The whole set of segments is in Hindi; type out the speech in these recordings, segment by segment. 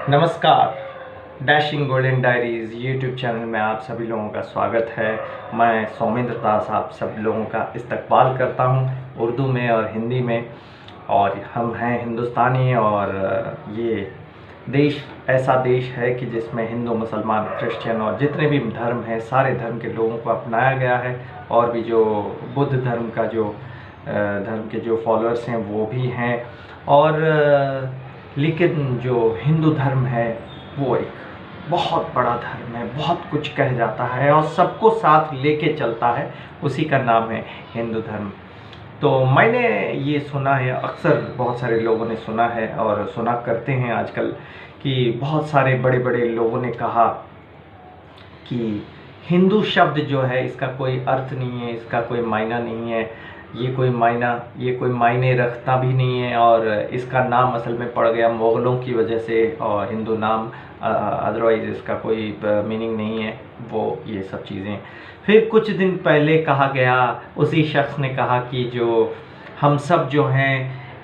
नमस्कार। Dashing golden diaries YouTube channel में आप सभी लोगों का स्वागत है। मैं सौमेंद्र दास आप सब लोगों का इस्तकबाल करता हूं उर्दू में और हिंदी में। और हम हैं हिंदुस्तानी और ये देश ऐसा देश है कि जिसमें हिंदू, मुसलमान, क्रिश्चियन और जितने भी धर्म हैं सारे धर्म के लोगों को अपनाया गया है। और भी जो बुद्ध धर्म का धर्म के जो फॉलोअर्स हैं वो भी हैं। और लेकिन जो हिंदू धर्म है वो एक बहुत बड़ा धर्म है, बहुत कुछ कह जाता है और सबको साथ लेके चलता है। उसी का नाम है हिंदू धर्म। तो मैंने ये सुना है, अक्सर बहुत सारे लोगों ने सुना है और सुना करते हैं आजकल कि बहुत सारे बड़े बड़े लोगों ने कहा कि हिंदू शब्द जो है इसका कोई अर्थ नहीं है, इसका कोई मायना नहीं है, ये कोई मायने रखता भी नहीं है और इसका नाम असल में पड़ गया मुग़लों की वजह से और हिंदू नाम, अदरवाइज़ इसका कोई मीनिंग नहीं है वो, ये सब चीज़ें। फिर कुछ दिन पहले कहा गया, उसी शख्स ने कहा कि जो हम सब जो हैं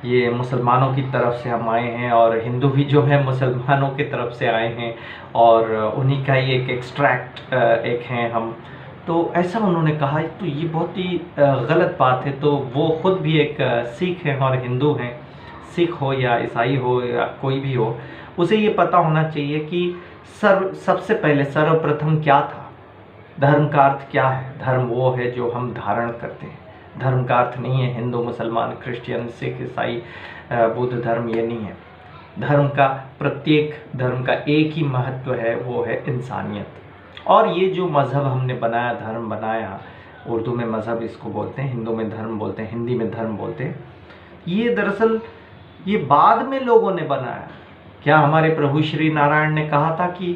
ये मुसलमानों की तरफ से हम आए हैं और हिंदू भी जो है मुसलमानों की तरफ से आए हैं और उन्हीं का ही एक एक्सट्रैक्ट एक हैं हम। तो ऐसा उन्होंने कहा, तो ये बहुत ही गलत बात है। तो वो ख़ुद भी एक सिख हैं और हिंदू हैं। सिख हो या ईसाई हो या कोई भी हो, उसे ये पता होना चाहिए कि सबसे पहले सर्वप्रथम क्या था, धर्म का अर्थ क्या है। धर्म वो है जो हम धारण करते हैं। धर्म का अर्थ नहीं है हिंदू, मुसलमान, क्रिश्चियन, सिख, ईसाई, बुद्ध धर्म, ये नहीं है। धर्म का, प्रत्येक धर्म का एक ही महत्व है, वो है इंसानियत। और ये जो मज़हब हमने बनाया, धर्म बनाया, उर्दू में मज़हब इसको बोलते हैं, हिंदू में धर्म बोलते हैं, हिंदी में धर्म बोलते हैं। ये दरअसल ये बाद में लोगों ने बनाया। क्या हमारे प्रभु श्री नारायण ने कहा था कि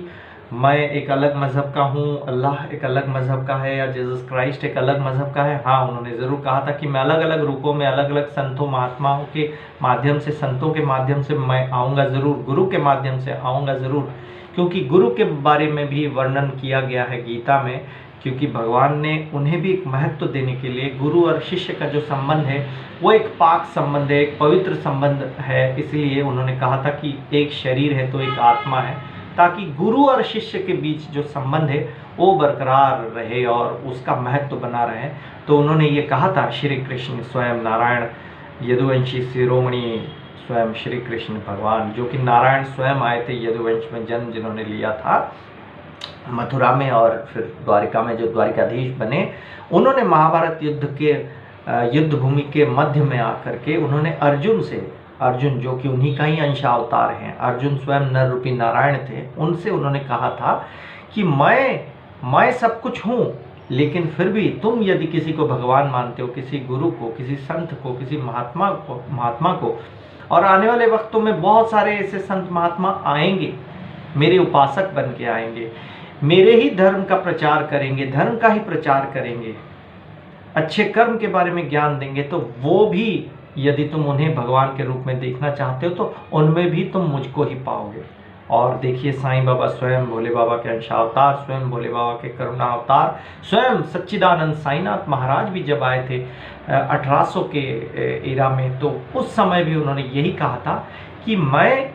मैं एक अलग मज़हब का हूँ, अल्लाह एक अलग मज़हब का है, या जीसस क्राइस्ट एक अलग मज़हब का है? हाँ, उन्होंने ज़रूर कहा था कि मैं अलग अलग रूपों में, अलग अलग संतों महात्माओं के माध्यम से, संतों के माध्यम से मैं आऊँगा ज़रूर, गुरु के माध्यम से आऊँगा ज़रूर। क्योंकि गुरु के बारे में भी वर्णन किया गया है गीता में, क्योंकि भगवान ने उन्हें भी एक महत्व देने के लिए, गुरु और शिष्य का जो संबंध है वो एक पाक संबंध है, एक पवित्र संबंध है। इसलिए उन्होंने कहा था कि एक शरीर है तो एक आत्मा है, ताकि गुरु और शिष्य के बीच जो संबंध है वो बरकरार रहे और उसका महत्व बना रहे। तो उन्होंने ये कहा था, श्री कृष्ण स्वयं नारायण, यदुवंशी शिरोमणि स्वयं श्री कृष्ण भगवान, जो कि नारायण स्वयं आए थे, यदुवंश में जन्म जिन्होंने लिया था मथुरा में और फिर द्वारिका में जो द्वारिकाधीश बने, उन्होंने महाभारत युद्ध भूमि के मध्य में आकर के उन्होंने अर्जुन जो कि उन्हीं का ही अंशावतार हैं, अर्जुन स्वयं नर रूपी नारायण थे, उनसे उन्होंने कहा था कि मैं सब कुछ हूँ, लेकिन फिर भी तुम यदि किसी को भगवान मानते हो, किसी गुरु को, किसी संत को, किसी महात्मा को, और आने वाले वक्तों में बहुत सारे ऐसे संत महात्मा आएंगे, मेरे उपासक बन के आएंगे, मेरे ही धर्म का प्रचार करेंगे, धर्म का ही प्रचार करेंगे, अच्छे कर्म के बारे में ज्ञान देंगे, तो वो भी यदि तुम उन्हें भगवान के रूप में देखना चाहते हो तो उनमें भी तुम मुझको ही पाओगे। और देखिए, साईं बाबा स्वयं भोले बाबा के अंशावतार, स्वयं भोले बाबा के करुणा अवतार, स्वयं सच्चिदानंद साईनाथ महाराज भी जब आए थे 1800 के एरा में, तो उस समय भी उन्होंने यही कहा था कि मैं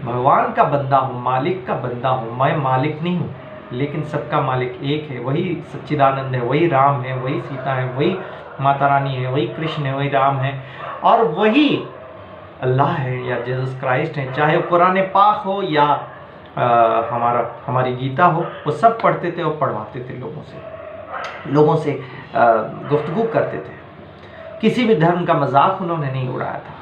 भगवान का बंदा हूँ, मालिक का बंदा हूँ। मैं मालिक नहीं हूँ, लेकिन सबका मालिक एक है, वही सच्चिदानंद है, वही राम है, वही सीता है, वही माता रानी है, वही कृष्ण है, वही राम है, और वही अल्लाह है या जीसस क्राइस्ट है। चाहे वो कुरान पाक हो या हमारी गीता हो, वो सब पढ़ते थे और पढ़वाते थे लोगों से गुफ्तगू करते थे। किसी भी धर्म का मजाक उन्होंने नहीं उड़ाया था।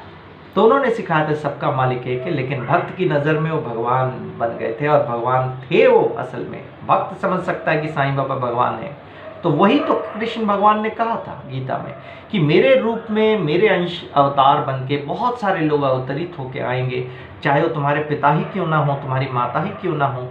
तो उन्होंने सिखाया था सबका मालिक एक है, लेकिन भक्त की नज़र में वो भगवान बन गए थे और भगवान थे वो असल में। भक्त समझ सकता है कि साईं बाबा भगवान है, तो वही तो कृष्ण भगवान ने कहा था गीता में कि मेरे रूप में, मेरे अंश अवतार बन के बहुत सारे लोग अवतरित होकर आएंगे, चाहे वो तुम्हारे पिता ही क्यों ना हो, तुम्हारी माता ही क्यों ना हो,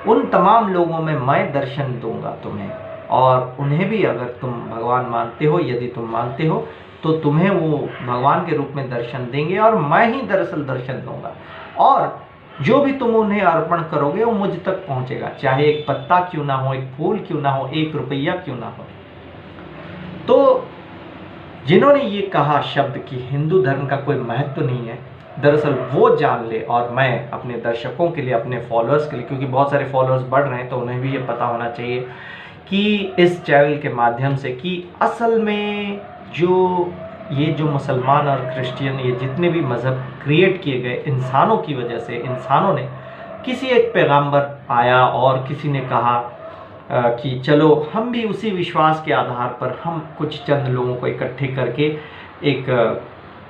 उन तमाम लोगों में मैं दर्शन दूंगा तुम्हें। और उन्हें भी, अगर तुम भगवान मानते हो, यदि तुम मानते हो, तो तुम्हें वो भगवान के रूप में दर्शन देंगे और मैं ही दरअसल दर्शन दूंगा। और जो भी तुम उन्हें अर्पण करोगे वो मुझ तक पहुंचेगा, चाहे एक पत्ता क्यों ना हो, एक फूल क्यों ना हो, 1 रुपया क्यों ना हो। तो जिन्होंने ये कहा शब्द कि हिंदू धर्म का कोई महत्व नहीं है, दरअसल वो जान ले, और मैं अपने दर्शकों के लिए, अपने फॉलोअर्स के लिए, क्योंकि बहुत सारे फॉलोअर्स बढ़ रहे हैं तो उन्हें भी ये पता होना चाहिए कि इस चैनल के माध्यम से कि असल में जो मुसलमान और क्रिश्चियन, ये जितने भी मज़हब क्रिएट किए गए इंसानों की वजह से, इंसानों ने, किसी एक पैगंबर आया और किसी ने कहा कि चलो हम भी उसी विश्वास के आधार पर हम कुछ चंद लोगों को इकट्ठे करके एक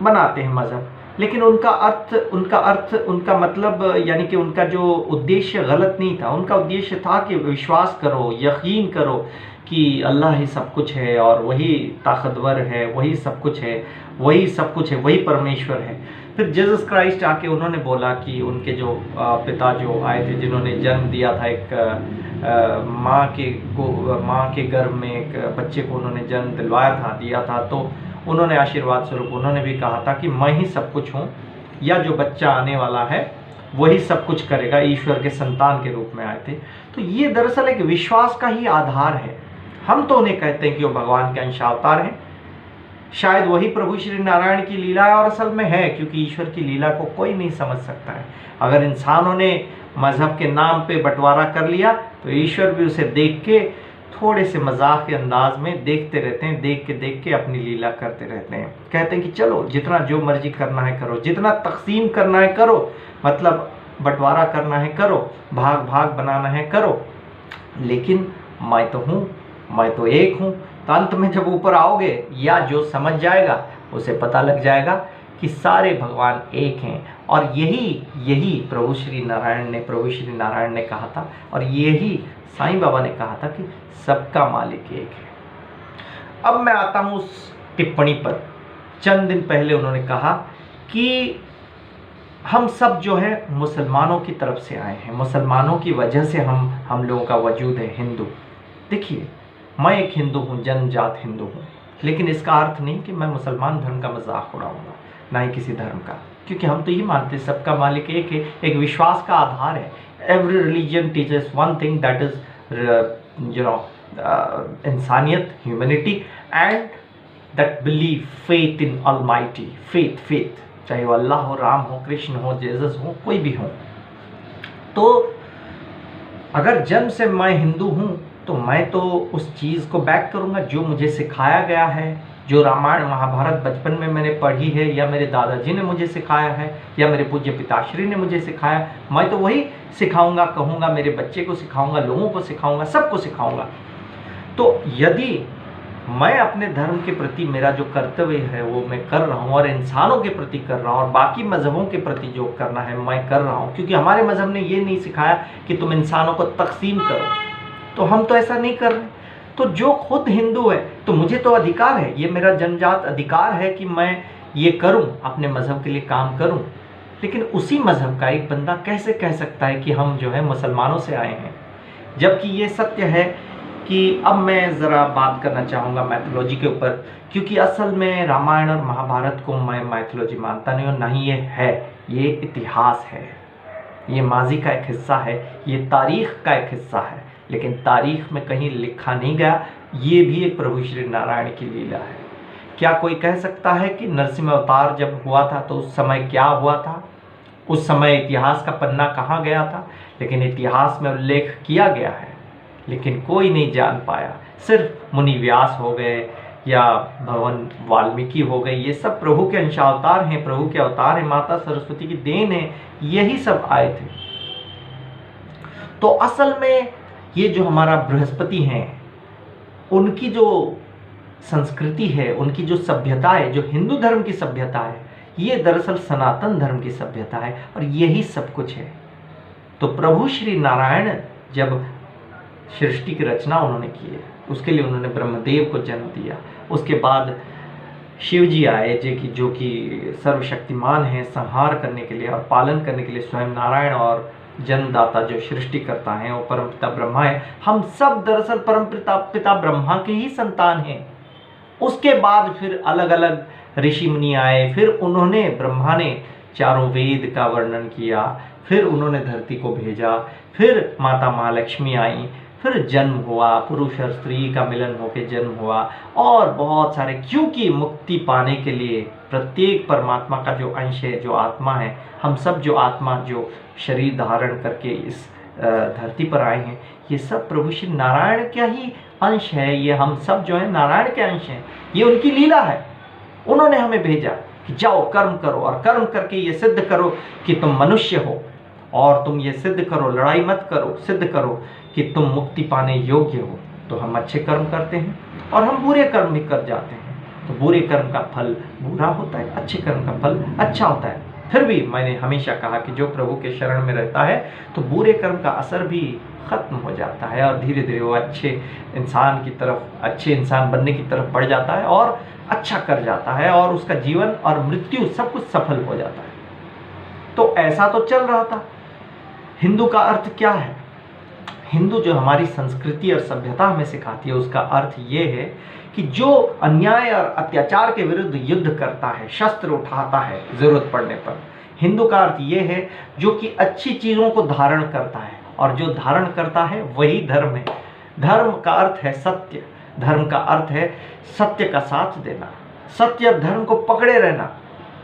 बनाते हैं मज़हब। लेकिन उनका मतलब यानी कि उनका जो उद्देश्य गलत नहीं था। उनका उद्देश्य था कि विश्वास करो, यकीन करो कि अल्लाह ही सब कुछ है और वही ताकतवर है, वही सब कुछ है, वही परमेश्वर है। फिर जीसस क्राइस्ट आके उन्होंने बोला कि उनके जो पिता जो आए थे, जिन्होंने जन्म दिया था, एक माँ के गर्भ में एक बच्चे को उन्होंने जन्म दिया था, तो उन्होंने आशीर्वाद स्वरूप उन्होंने भी कहा था कि मैं ही सब कुछ हूँ, या जो बच्चा आने वाला है वही सब कुछ करेगा। ईश्वर के संतान के रूप में आए थे। तो ये दरअसल एक विश्वास का ही आधार है। हम तो उन्हें कहते हैं कि वो भगवान के अंशावतार हैं। शायद वही प्रभु श्री नारायण की लीला है, और असल में है, क्योंकि ईश्वर की लीला को कोई नहीं समझ सकता है। अगर इंसानों ने मज़हब के नाम पे बंटवारा कर लिया तो ईश्वर भी उसे देख के थोड़े से मजाक के अंदाज में देखते रहते हैं, देख के अपनी लीला करते रहते हैं। कहते हैं कि चलो जितना जो मर्जी करना है करो, जितना तकसीम करना है करो, मतलब बंटवारा करना है करो, भाग भाग बनाना है करो, लेकिन मैं तो हूँ, मैं तो एक हूँ। तो अंत में जब ऊपर आओगे, या जो समझ जाएगा उसे पता लग जाएगा कि सारे भगवान एक हैं। और यही प्रभु श्री नारायण ने कहा था, और यही साईं बाबा ने कहा था कि सबका मालिक एक है। अब मैं आता हूँ उस टिप्पणी पर। चंद दिन पहले उन्होंने कहा कि हम सब जो है मुसलमानों की तरफ से आए हैं, मुसलमानों की वजह से हम लोगों का वजूद है हिंदू। देखिए, मैं एक हिंदू हूँ, जन्मजात हिंदू हूँ, लेकिन इसका अर्थ नहीं कि मैं मुसलमान धर्म का मजाक उड़ाऊंगा, ना ही किसी धर्म का, क्योंकि हम तो ये मानते हैं सबका मालिक एक है। एक विश्वास का आधार है। Every religion teaches one thing, that is इंसानियत, humanity, and that believe, faith in Almighty, faith, चाहे वो अल्लाह हो, राम हो, कृष्ण हो, जीसस हो, कोई भी हो। तो अगर जन्म से मैं हिंदू हूँ तो मैं तो उस चीज़ को बैक करूँगा जो मुझे सिखाया गया है, जो रामायण महाभारत बचपन में मैंने पढ़ी है, या मेरे दादाजी ने मुझे सिखाया है, या मेरे पूज्य पिताश्री ने मुझे सिखाया, मैं तो वही सिखाऊंगा, कहूँगा, मेरे बच्चे को सिखाऊंगा, लोगों को सिखाऊंगा, सबको सिखाऊंगा। तो यदि मैं अपने धर्म के प्रति मेरा जो कर्तव्य है वो मैं कर रहा हूँ, और इंसानों के प्रति कर रहा हूँ, और बाकी मज़हबों के प्रति जो करना है मैं कर रहा हूँ, क्योंकि हमारे मज़हब ने ये नहीं सिखाया कि तुम इंसानों को तकसीम करो, तो हम तो ऐसा नहीं कर रहे। तो जो खुद हिंदू है, तो मुझे तो अधिकार है, ये मेरा जन्मजात अधिकार है कि मैं ये करूं, अपने मज़हब के लिए काम करूं। लेकिन उसी मज़हब का एक बंदा कैसे कह सकता है कि हम जो है मुसलमानों से आए हैं, जबकि ये सत्य है कि अब मैं ज़रा बात करना चाहूँगा मैथोलॉजी के ऊपर, क्योंकि असल में रामायण और महाभारत को मैं मैथोलॉजी मानता नहीं हूँ, ना ही ये है। ये इतिहास है, ये माजी का एक हिस्सा है, ये तारीख़ का एक हिस्सा है, लेकिन तारीख में कहीं लिखा नहीं गया। ये भी एक प्रभु श्री नारायण की लीला है। क्या कोई कह सकता है कि नरसिंह अवतार जब हुआ था तो उस समय क्या हुआ था? उस समय इतिहास का पन्ना कहाँ गया था? लेकिन इतिहास में उल्लेख किया गया है, लेकिन कोई नहीं जान पाया। सिर्फ मुनि व्यास हो गए या भगवान वाल्मीकि हो गए, ये सब प्रभु के अंशावतार हैं, प्रभु के अवतार हैं, माता सरस्वती की देन है, यही सब आए थे। तो असल में ये जो हमारा बृहस्पति हैं, उनकी जो संस्कृति है, उनकी जो सभ्यता है, जो हिंदू धर्म की सभ्यता है, ये दरअसल सनातन धर्म की सभ्यता है, और यही सब कुछ है। तो प्रभु श्री नारायण जब सृष्टि की रचना उन्होंने की है, उसके लिए उन्होंने ब्रह्मदेव को जन्म दिया। उसके बाद शिव जी आए, जो कि सर्वशक्तिमान हैं, संहार करने के लिए और पालन करने के लिए स्वयं नारायण, और जन्मदाता जो सृष्टि करता है वो परमपिता ब्रह्मा है। हम सब दरअसल परमपिता ब्रह्मा के ही संतान हैं। उसके बाद फिर अलग अलग ऋषि मुनि आए, फिर उन्होंने, ब्रह्मा ने चारों वेद का वर्णन किया, फिर उन्होंने धरती को भेजा, फिर माता महालक्ष्मी आई, फिर जन्म हुआ, पुरुष और स्त्री का मिलन होकर जन्म हुआ, और बहुत सारे, क्योंकि मुक्ति पाने के लिए प्रत्येक परमात्मा का जो अंश है, जो आत्मा है, हम सब जो आत्मा जो शरीर धारण करके इस धरती पर आए हैं, ये सब प्रभु श्री नारायण का ही अंश है। ये हम सब जो है नारायण के अंश हैं, ये उनकी लीला है। उन्होंने हमें भेजा कि जाओ कर्म करो, और कर्म करके ये सिद्ध करो कि तुम मनुष्य हो, और तुम ये सिद्ध करो, लड़ाई मत करो, सिद्ध करो कि तुम मुक्ति पाने योग्य हो। तो हम अच्छे कर्म करते हैं और हम बुरे कर्म भी कर जाते हैं, तो बुरे कर्म का फल बुरा होता है, अच्छे कर्म का फल अच्छा होता है। फिर भी मैंने हमेशा कहा कि जो प्रभु के शरण में रहता है तो बुरे कर्म का असर भी खत्म हो जाता है, और धीरे धीरे वो अच्छे इंसान की तरफ, अच्छे इंसान बनने की तरफ बढ़ जाता है और अच्छा कर जाता है, और उसका जीवन और मृत्यु सब कुछ सफल हो जाता है। तो ऐसा तो चल रहा था। हिंदू का अर्थ क्या है? हिंदू जो हमारी संस्कृति और सभ्यता हमें सिखाती है, उसका अर्थ ये है कि जो अन्याय और अत्याचार के विरुद्ध युद्ध करता है, शस्त्र उठाता है जरूरत पड़ने पर, हिंदू का अर्थ ये है जो कि अच्छी चीज़ों को धारण करता है, और जो धारण करता है वही धर्म है। धर्म का अर्थ है सत्य, धर्म का अर्थ है सत्य का साथ देना, सत्य और धर्म को पकड़े रहना,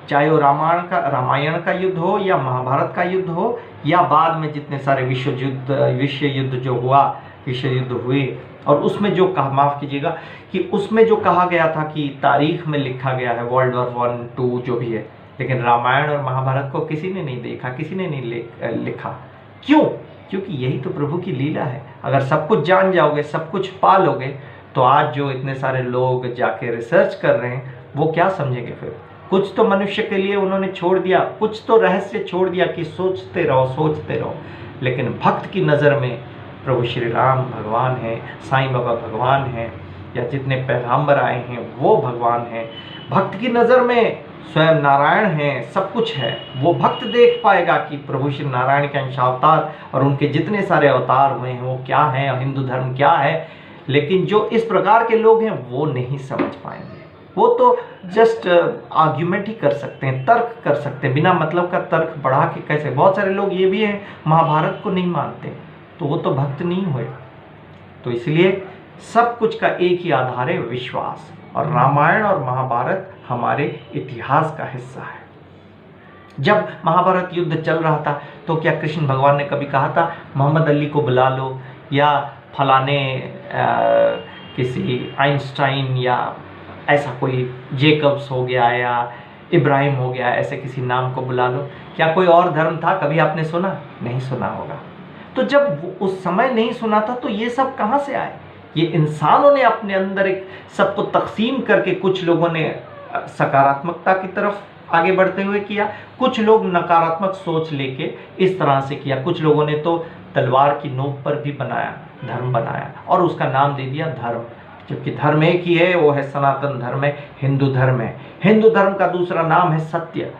चाहे वो रामायण का युद्ध हो, या महाभारत का युद्ध हो, या बाद में जितने सारे विश्व युद्ध जो हुआ, विश्व युद्ध हुए, और उसमें जो कहा, माफ़ कीजिएगा, कि उसमें जो कहा गया था कि तारीख में लिखा गया है वर्ल्ड वॉर 1, 2 जो भी है, लेकिन रामायण और महाभारत को किसी ने नहीं देखा, किसी ने नहीं लिखा। क्यों? क्योंकि यही तो प्रभु की लीला है। अगर सब कुछ जान जाओगे, सब कुछ पा लोगे, तो आज जो इतने सारे लोग जाके रिसर्च कर रहे हैं वो क्या समझेंगे? फिर कुछ तो मनुष्य के लिए उन्होंने छोड़ दिया, कुछ तो रहस्य छोड़ दिया कि सोचते रहो, सोचते रहो। लेकिन भक्त की नज़र में प्रभु श्री राम भगवान हैं, साईं बाबा भगवान हैं, या जितने पैगंबर आए हैं वो भगवान हैं। भक्त की नज़र में स्वयं नारायण हैं, सब कुछ है। वो भक्त देख पाएगा कि प्रभु श्री नारायण के अंशावतार और उनके जितने सारे अवतार हुए हैं वो क्या हैं, और हिंदू धर्म क्या है। लेकिन जो इस प्रकार के लोग हैं वो नहीं समझ पाएंगे। वो तो जस्ट आर्ग्यूमेंट ही कर सकते हैं, तर्क कर सकते हैं, बिना मतलब का तर्क बढ़ा के कैसे। बहुत सारे लोग ये भी हैं महाभारत को नहीं मानते, तो वो तो भक्त नहीं हुए। तो इसलिए सब कुछ का एक ही आधार है, विश्वास। और रामायण और महाभारत हमारे इतिहास का हिस्सा है। जब महाभारत युद्ध चल रहा था तो क्या कृष्ण भगवान ने कभी कहा था मोहम्मद अली को बुला लो, या फलाने किसी आइंस्टाइन, या ऐसा कोई जेकब्स हो गया, या इब्राहिम हो गया, ऐसे किसी नाम को बुला लो? क्या कोई और धर्म था? कभी आपने सुना? नहीं सुना होगा। तो जब उस समय नहीं सुना था तो ये सब कहाँ से आए? ये इंसानों ने अपने अंदर एक सबको तकसीम करके, कुछ लोगों ने सकारात्मकता की तरफ आगे बढ़ते हुए किया, कुछ लोग नकारात्मक सोच लेके इस तरह से किया, कुछ लोगों ने तो तलवार की नोक पर भी बनाया, धर्म बनाया, और उसका नाम दे दिया धर्म। जबकि धर्म एक ही है, वो है सनातन धर्म है, हिंदू धर्म है। हिंदू धर्म का दूसरा नाम है सत्य,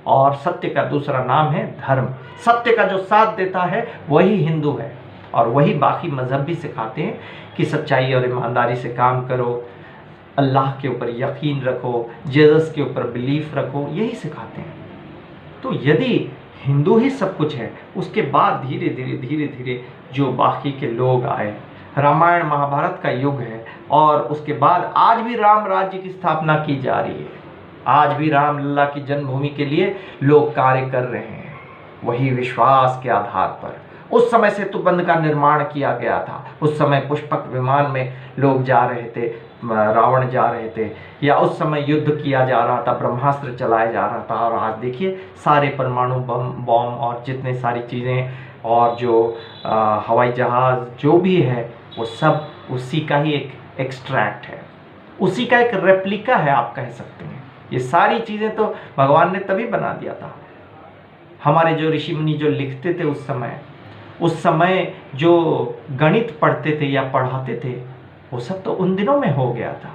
और सत्य का दूसरा नाम है धर्म। सत्य का जो साथ देता है वही हिंदू है, और वही बाकी मजहब भी सिखाते हैं कि सच्चाई और ईमानदारी से काम करो, अल्लाह के ऊपर यकीन रखो, जीसस के ऊपर बिलीफ रखो, यही सिखाते हैं। तो यदि हिंदू ही सब कुछ है, उसके बाद धीरे धीरे जो बाकी के लोग आए, रामायण महाभारत का युग है, और उसके बाद आज भी राम राज्य की स्थापना की जा रही है। आज भी रामलला की जन्मभूमि के लिए लोग कार्य कर रहे हैं, वही विश्वास के आधार पर। उस समय सेतुबंध का निर्माण किया गया था, उस समय पुष्पक विमान में लोग जा रहे थे, रावण जा रहे थे, या उस समय युद्ध किया जा रहा था, ब्रह्मास्त्र चलाया जा रहा था। और आज देखिए सारे परमाणु बम और जितने सारी चीज़ें, और जो हवाई जहाज़ जो भी है, वो सब उसी का ही एक एक्सट्रैक्ट है, उसी का एक रेप्लिका है, आप कह सकते हैं। ये सारी चीज़ें तो भगवान ने तभी बना दिया था। हमारे जो ऋषि मुनि जो लिखते थे उस समय जो गणित पढ़ते थे या पढ़ाते थे, वो सब तो उन दिनों में हो गया था।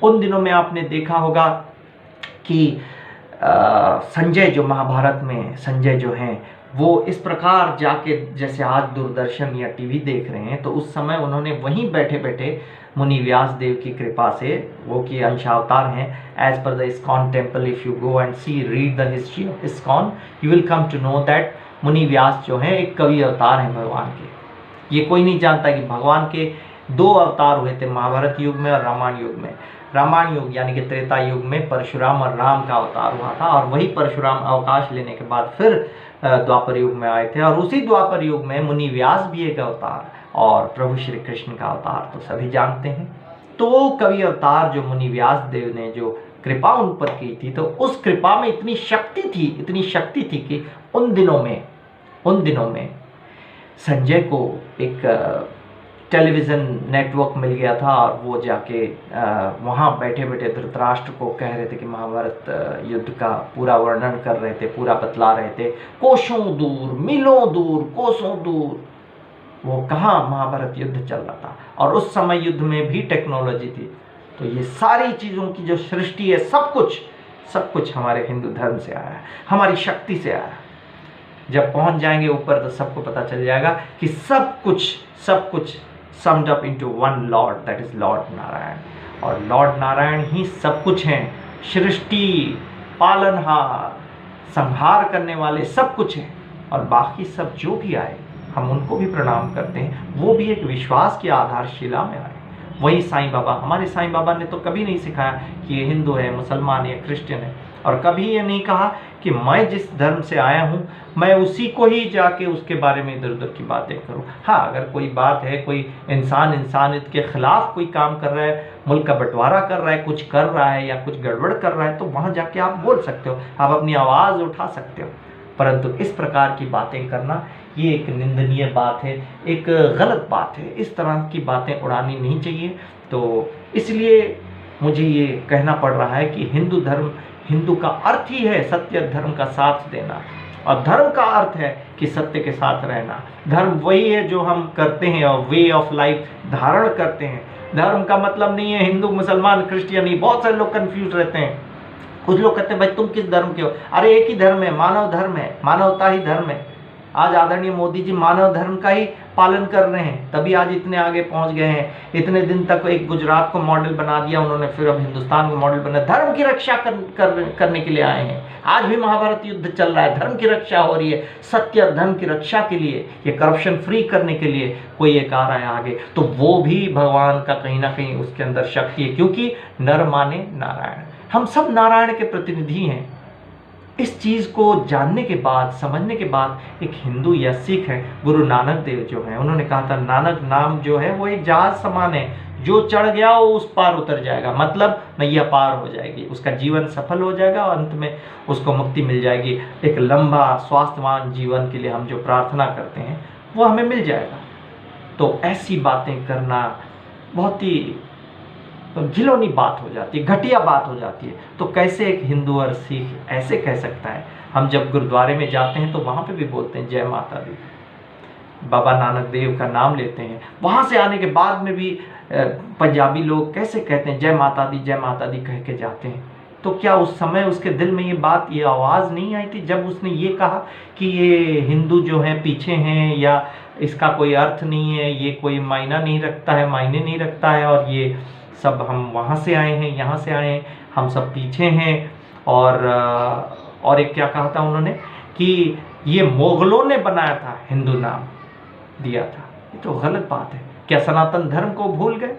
उन दिनों में आपने देखा होगा कि संजय जो महाभारत में संजय जो हैं, वो इस प्रकार जाके, जैसे आज दूरदर्शन या टीवी देख रहे हैं, तो उस समय उन्होंने वहीं बैठे बैठे मुनि व्यास देव की कृपा से, वो की अंशावतार हैं, as per the ISKCON temple, if you go and see read the history of ISKCON, you will come to know that Muni Vyas जो हैं एक कवि अवतार हैं भगवान के। ये कोई नहीं जानता कि भगवान के 2 अवतार हुए थे, महाभारत युग में और रामायण युग में। रामायण युग यानी कि त्रेता युग में परशुराम और राम का अवतार हुआ था, और वही परशुराम अवकाश लेने के बाद फिर द्वापर युग में आए थे, और उसी द्वापर युग में मुनि व्यास भी एक अवतार, और प्रभु श्री कृष्ण का अवतार तो सभी जानते हैं। तो वो कवि अवतार जो मुनि व्यास देव ने जो कृपा उन पर की थी, तो उस कृपा में इतनी शक्ति थी कि उन दिनों में संजय को एक टेलीविज़न नेटवर्क मिल गया था, और वो जाके वहाँ बैठे बैठे धृतराष्ट्र को कह रहे थे कि महाभारत युद्ध का पूरा वर्णन कर रहे थे, पूरा बतला रहे थे, कोसों दूर, मीलों दूर, कोसों दूर वो कहाँ महाभारत युद्ध चल रहा था, और उस समय युद्ध में भी टेक्नोलॉजी थी। तो ये सारी चीज़ों की जो सृष्टि है, सब कुछ हमारे हिंदू धर्म से आया है, हमारी शक्ति से आया है। जब पहुंच जाएंगे ऊपर तो सबको पता चल जाएगा कि सब कुछ summed up into one Lord, that is Lord Narayan. और लॉर्ड नारायण ही सब कुछ हैं, सृष्टि, पालनहार, संहार करने वाले सब कुछ हैं। और बाकी सब जो भी आए हम उनको भी प्रणाम करते हैं, वो भी एक विश्वास की आधारशिला में आए। वही साईं बाबा, हमारे साईं बाबा ने तो कभी नहीं सिखाया कि ये हिंदू है, मुसलमान है, क्रिश्चियन है, और कभी ये नहीं कहा कि मैं जिस धर्म से आया हूँ मैं उसी को ही जाके उसके बारे में इधर उधर की बातें करूँ। हाँ, अगर कोई बात है, कोई इंसानियत के खिलाफ कोई काम कर रहा है, मुल्क का बंटवारा कर रहा है, कुछ कर रहा है या कुछ गड़बड़ कर रहा है, तो वहाँ जाके आप बोल सकते हो, आप अपनी आवाज़ उठा सकते हो। परंतु इस प्रकार की बातें करना ये एक निंदनीय बात है, एक गलत बात है। इस तरह की बातें उड़ानी नहीं चाहिए। तो इसलिए मुझे ये कहना पड़ रहा है कि हिंदू का अर्थ ही है सत्य धर्म का साथ देना, और धर्म का अर्थ है कि सत्य के साथ रहना। धर्म वही है जो हम करते हैं और वे ऑफ लाइफ धारण करते हैं। धर्म का मतलब नहीं है हिंदू, मुसलमान, क्रिश्चियन ही। बहुत सारे लोग कंफ्यूज रहते हैं। कुछ लोग कहते हैं भाई तुम किस धर्म के हो? अरे एक ही धर्म है, मानव धर्म है, मानवता ही धर्म है। आज आदरणीय मोदी जी मानव धर्म का ही पालन कर रहे हैं, तभी आज इतने आगे पहुंच गए हैं। इतने दिन तक एक गुजरात को मॉडल बना दिया उन्होंने, फिर अब हिंदुस्तान को मॉडल बना। धर्म की रक्षा करने के लिए आए हैं। आज भी महाभारत युद्ध चल रहा है, धर्म की रक्षा हो रही है, सत्य और धर्म की रक्षा के लिए, ये करप्शन फ्री करने के लिए कोई एक आ रहा है आगे, तो वो भी भगवान का कहीं ना कहीं उसके अंदर शक्ति है, क्योंकि नर माने नारायण। हम सब नारायण के प्रतिनिधि हैं। इस चीज़ को जानने के बाद, समझने के बाद, एक हिंदू या सिख है, गुरु नानक देव जो हैं, उन्होंने कहा था नानक नाम जो है वो एक जहाज समान है, जो चढ़ गया वो उस पार उतर जाएगा, मतलब नैया पार हो जाएगी, उसका जीवन सफल हो जाएगा और अंत में उसको मुक्ति मिल जाएगी। एक लंबा स्वास्थ्यवान जीवन के लिए हम जो प्रार्थना करते हैं वो हमें मिल जाएगा। तो ऐसी बातें करना बहुत ही घिनौनी बात हो जाती है, घटिया बात हो जाती है। तो कैसे एक हिंदू और सिख ऐसे कह सकता है? हम जब गुरुद्वारे में जाते हैं तो वहाँ पे भी बोलते हैं जय माता दी, बाबा नानक देव का नाम लेते हैं। वहाँ से आने के बाद में भी पंजाबी लोग कैसे कहते हैं जय माता दी कह के जाते हैं। तो क्या उस समय उसके दिल में ये आवाज़ नहीं आई थी जब उसने ये कहा कि ये हिंदू जो हैं पीछे हैं, या इसका कोई अर्थ नहीं है, ये कोई मायने नहीं रखता है, और ये सब हम वहाँ से आए हैं, यहाँ से आए हैं, हम सब पीछे हैं। और एक क्या कहा था उन्होंने कि ये मुगलों ने बनाया था, हिंदू नाम दिया था। ये तो गलत बात है। क्या सनातन धर्म को भूल गए?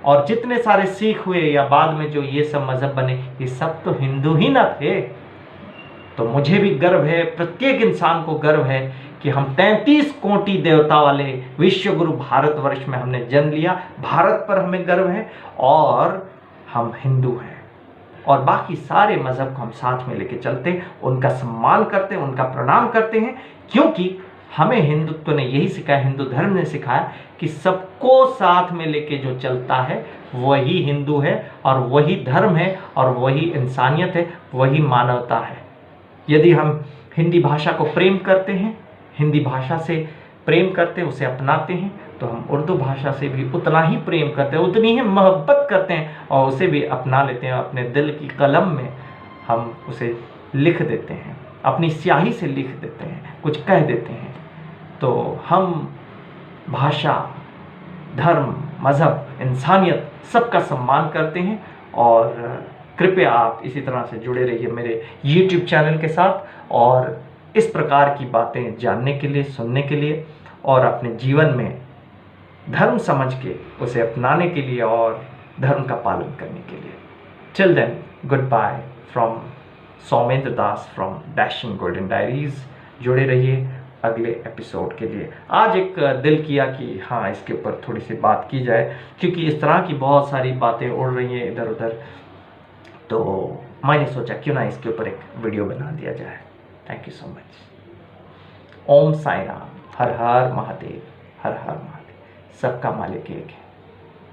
और जितने सारे सिख हुए या बाद में जो ये सब मजहब बने, ये सब तो हिंदू ही ना थे। तो मुझे भी गर्व है, प्रत्येक इंसान को गर्व है कि हम 33 कोटि देवता वाले विश्व गुरु भारतवर्ष में हमने जन्म लिया। भारत पर हमें गर्व है और हम हिंदू हैं, और बाकी सारे मजहब को हम साथ में लेके चलते हैं, उनका सम्मान करते हैं, उनका प्रणाम करते हैं, क्योंकि हमें हिंदुत्व ने यही सिखाया, हिंदू धर्म ने सिखाया कि सबको साथ में लेके जो चलता है वही हिंदू है, और वही धर्म है, और वही इंसानियत है, वही मानवता है। यदि हम हिंदी भाषा को प्रेम करते हैं, हिंदी भाषा से प्रेम करते हैं, उसे अपनाते हैं, तो हम उर्दू भाषा से भी उतना ही प्रेम करते हैं, उतनी ही मोहब्बत करते हैं, और उसे भी अपना लेते हैं। अपने दिल की कलम में हम उसे लिख देते हैं, अपनी स्याही से लिख देते हैं, कुछ कह देते हैं। तो हम भाषा, धर्म, मज़हब, इंसानियत सबका सम्मान करते हैं। और कृपया आप इसी तरह से जुड़े रहिए मेरे YouTube चैनल के साथ, और इस प्रकार की बातें जानने के लिए, सुनने के लिए, और अपने जीवन में धर्म समझ के उसे अपनाने के लिए और धर्म का पालन करने के लिए। Till then, goodbye from Soumendra Das from Dashing Golden Diaries. जुड़े रहिए अगले एपिसोड के लिए। आज एक दिल किया कि हाँ, इसके ऊपर थोड़ी सी बात की जाए, क्योंकि इस तरह की बहुत सारी बातें उड़ रही हैं इधर उधर, तो मैंने सोचा क्यों ना इसके ऊपर एक वीडियो बना दिया जाए। Thank you so much. Om Sai Ram, हर हर महादेव, हर हर महादेव। सबका मालिक एक है।